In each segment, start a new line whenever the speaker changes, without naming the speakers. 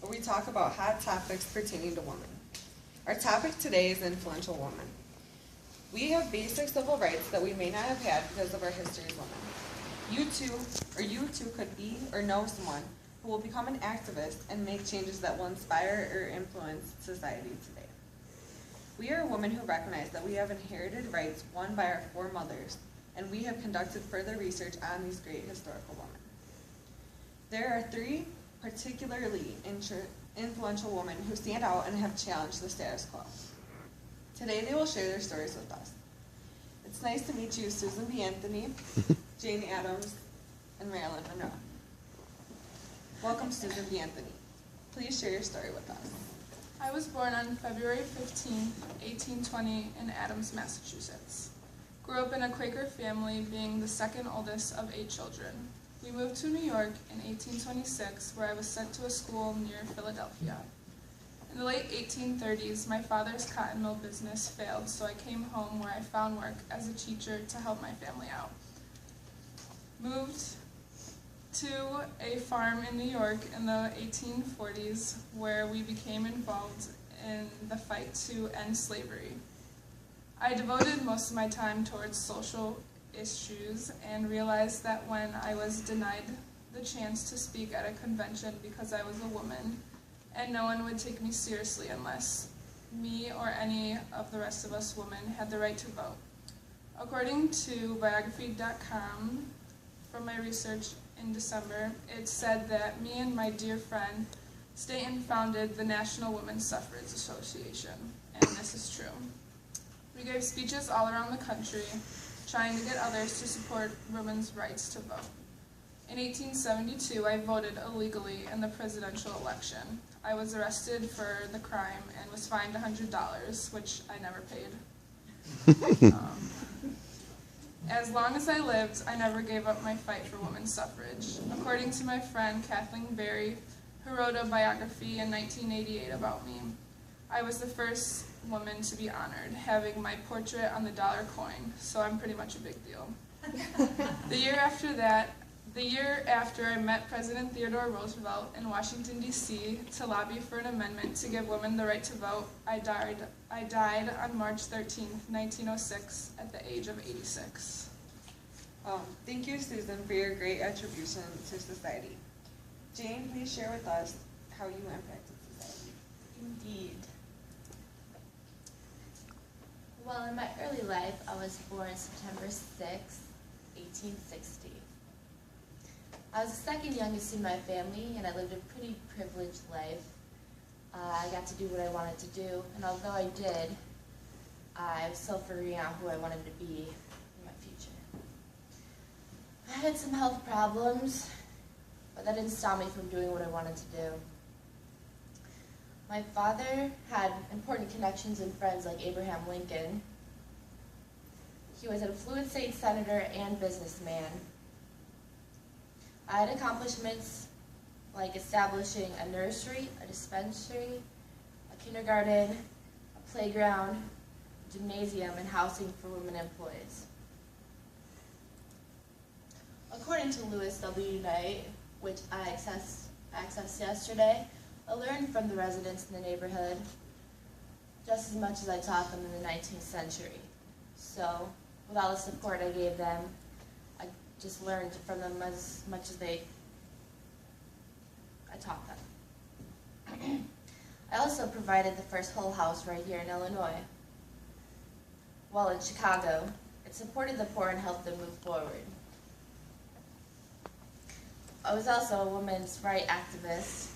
where we talk about hot topics pertaining to women. Our topic today is influential women. We have basic civil rights that we may not have had because of our history as women. You too could be or know someone who will become an activist and make changes that will inspire or influence society today. We are women who recognize that we have inherited rights won by our foremothers, and we have conducted further research on these great historical women. There are three particularly influential women who stand out and have challenged the status quo. Today they will share their stories with us. It's nice to meet you, Susan B. Anthony, Jane Addams, and Marilyn Monroe. Welcome, Susan B. Anthony. Please share your story with us.
I was born on February 15, 1820 in Adams, Massachusetts. Grew up in a Quaker family, being the second oldest of 8 children. We moved to New York in 1826, where I was sent to a school near Philadelphia. In the late 1830s, my father's cotton mill business failed, so I came home where I found work as a teacher to help my family out. Moved to a farm in New York in the 1840s, where we became involved in the fight to end slavery. I devoted most of my time towards social issues and realized that when I was denied the chance to speak at a convention because I was a woman, and no one would take me seriously unless me or any of the rest of us women had the right to vote. According to biography.com, from my research in December, it said that me and my dear friend Staten founded the National Women's Suffrage Association, and this is true. We gave speeches all around the country, trying to get others to support women's rights to vote. In 1872, I voted illegally in the presidential election. I was arrested for the crime and was fined $100, which I never paid. As long as I lived, I never gave up my fight for women's suffrage. According to my friend Kathleen Berry, who wrote a biography in 1988 about me, I was the first woman to be honored, having my portrait on the dollar coin, so I'm pretty much a big deal. The year after I met President Theodore Roosevelt in Washington, D.C. to lobby for an amendment to give women the right to vote, I died on March 13, 1906, at the age of 86.
Thank you, Susan, for your great attribution to society. Jane, please share with us how you impacted society.
Indeed. Well, in my early life, I was born September 6, 1860. I was the second youngest in my family, and I lived a pretty privileged life. I got to do what I wanted to do, and although I did, I was still figuring out who I wanted to be in my future. I had some health problems, but that didn't stop me from doing what I wanted to do. My father had important connections and friends like Abraham Lincoln. He was an affluent state senator and businessman. I had accomplishments like establishing a nursery, a dispensary, a kindergarten, a playground, a gymnasium, and housing for women employees. According to Lewis W. Knight, which I accessed yesterday, I learned from the residents in the neighborhood just as much as I taught them in the 19th century. So, with all the support I gave them, I just learned from them as much as I taught them. I also provided the first Hull House right here in Illinois. While in Chicago, it supported the poor and helped them move forward. I was also a women's rights activist.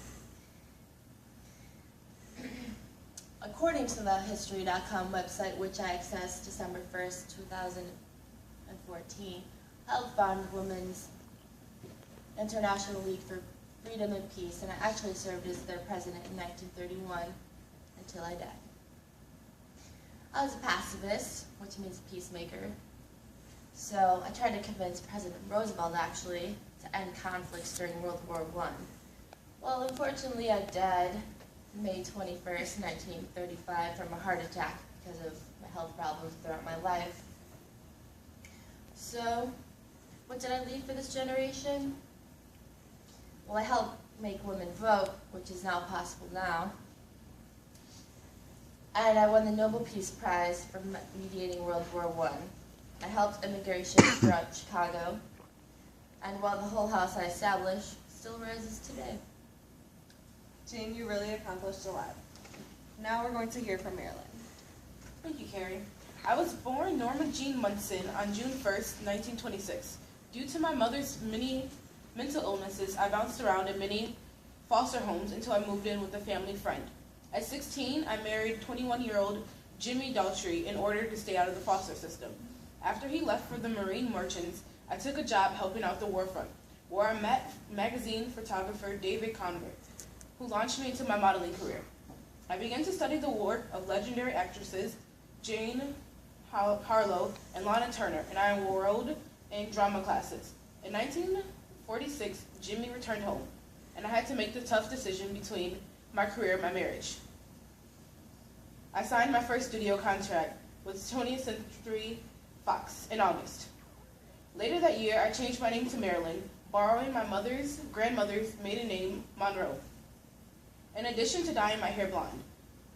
According to the History.com website, which I accessed December 1st, 2014, I helped found Women's International League for Freedom and Peace, and I actually served as their president in 1931 until I died. I was a pacifist, which means peacemaker. So I tried to convince President Roosevelt, actually, to end conflicts during World War I. Well, unfortunately, I died May 21st, 1935 from a heart attack because of my health problems throughout my life. So, what did I leave for this generation? Well, I helped make women vote, which is now possible now. And I won the Nobel Peace Prize for mediating World War I. I helped immigration throughout Chicago, and while the whole house I established still rises today.
Jane, you really accomplished a lot. Now we're going to hear from Marilyn.
Thank you, Carrie. I was born Norma Jean Munson on June 1st, 1926. Due to my mother's many mental illnesses, I bounced around in many foster homes until I moved in with a family friend. At 16, I married 21-year-old Jimmy Daltrey in order to stay out of the foster system. After he left for the Marine Merchants, I took a job helping out the war front, where I met magazine photographer David Convert, who launched me into my modeling career. I began to study the work of legendary actresses Jane Harlow and Lana Turner, and I enrolled in drama classes. In 1946, Jimmy returned home, and I had to make the tough decision between my career and my marriage. I signed my first studio contract with 20th Century Fox in August. Later that year, I changed my name to Marilyn, borrowing my grandmother's maiden name, Monroe, in addition to dyeing my hair blonde.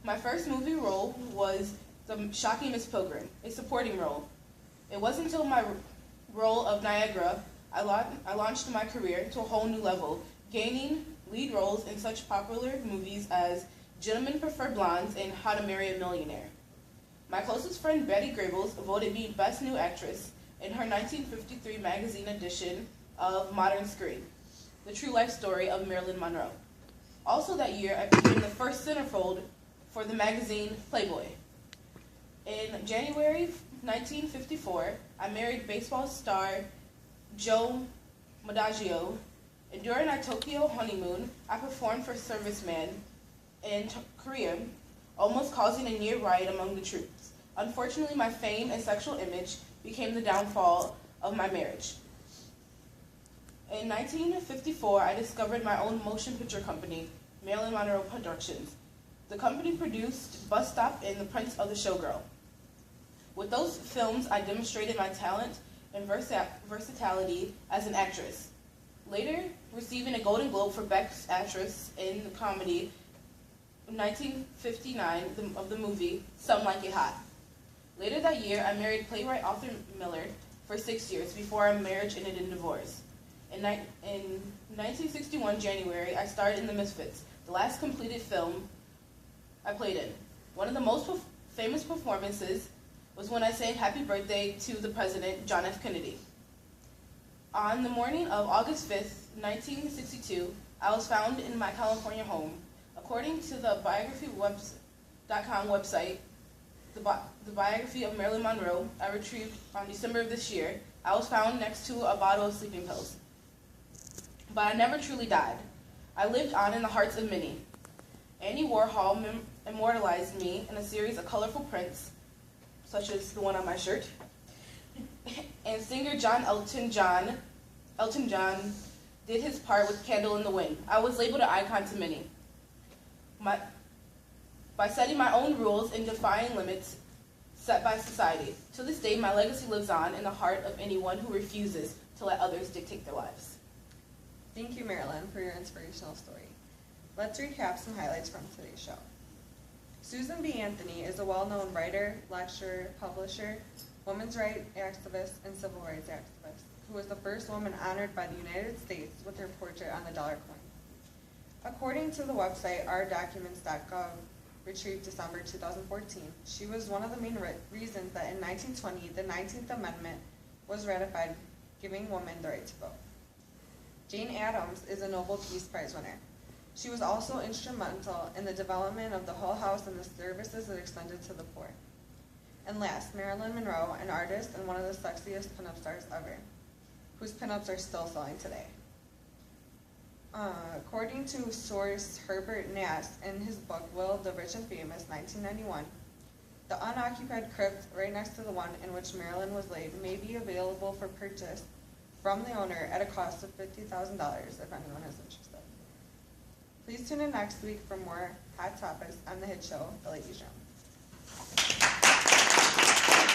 My first movie role was The Shocking Miss Pilgrim, a supporting role. It wasn't until my role of Niagara I launched my career to a whole new level, gaining lead roles in such popular movies as Gentlemen Prefer Blondes and How to Marry a Millionaire. My closest friend Betty Grable voted me Best New Actress in her 1953 magazine edition of Modern Screen, the true life story of Marilyn Monroe. Also that year, I became the first centerfold for the magazine Playboy. In January 1954, I married baseball star Joe Madagio, and during our Tokyo honeymoon, I performed for servicemen in Korea, almost causing a near riot among the troops. Unfortunately, my fame and sexual image became the downfall of my marriage. In 1954, I discovered my own motion picture company, Marilyn Monroe Productions. The company produced Bus Stop and The Prince of the Showgirl. With those films, I demonstrated my talent and versatility as an actress. Later, receiving a Golden Globe for Best Actress in Comedy in 1959 of the movie Some Like It Hot. Later that year, I married playwright Arthur Miller for 6 years before our marriage ended in divorce. In 1961, January, I starred in The Misfits, the last completed film I played in. One of the most famous performances was when I sang Happy Birthday to the President, John F. Kennedy. On the morning of August 5th, 1962, I was found in my California home. According to the biography.com website, the biography of Marilyn Monroe I retrieved on December of this year, I was found next to a bottle of sleeping pills. But I never truly died. I lived on in the hearts of many. Andy Warhol immortalized me in a series of colorful prints, such as the one on my shirt, and singer Elton John did his part with Candle in the Wind. I was labeled an icon to many. By setting my own rules and defying limits set by society. To this day, my legacy lives on in the heart of anyone who refuses to let others dictate their lives.
Thank you, Marilyn, for your inspirational story. Let's recap some highlights from today's show. Susan B. Anthony is a well-known writer, lecturer, publisher, women's rights activist, and civil rights activist, who was the first woman honored by the United States with her portrait on the dollar coin. According to the website ourdocuments.gov, retrieved December 2014, she was one of the main reasons that in 1920, the 19th Amendment was ratified, giving women the right to vote. Jane Addams is a Nobel Peace Prize winner. She was also instrumental in the development of the Hull House and the services it extended to the poor. And last, Marilyn Monroe, an artist and one of the sexiest pinup stars ever, whose pinups are still selling today. According to source Herbert Nass in his book Will, the Rich and Famous, 1991, the unoccupied crypt right next to the one in which Marilyn was laid may be available for purchase from the owner at a cost of $50,000 if anyone is interested. Please tune in next week for more hot topics on the hit show, The Ladies Room.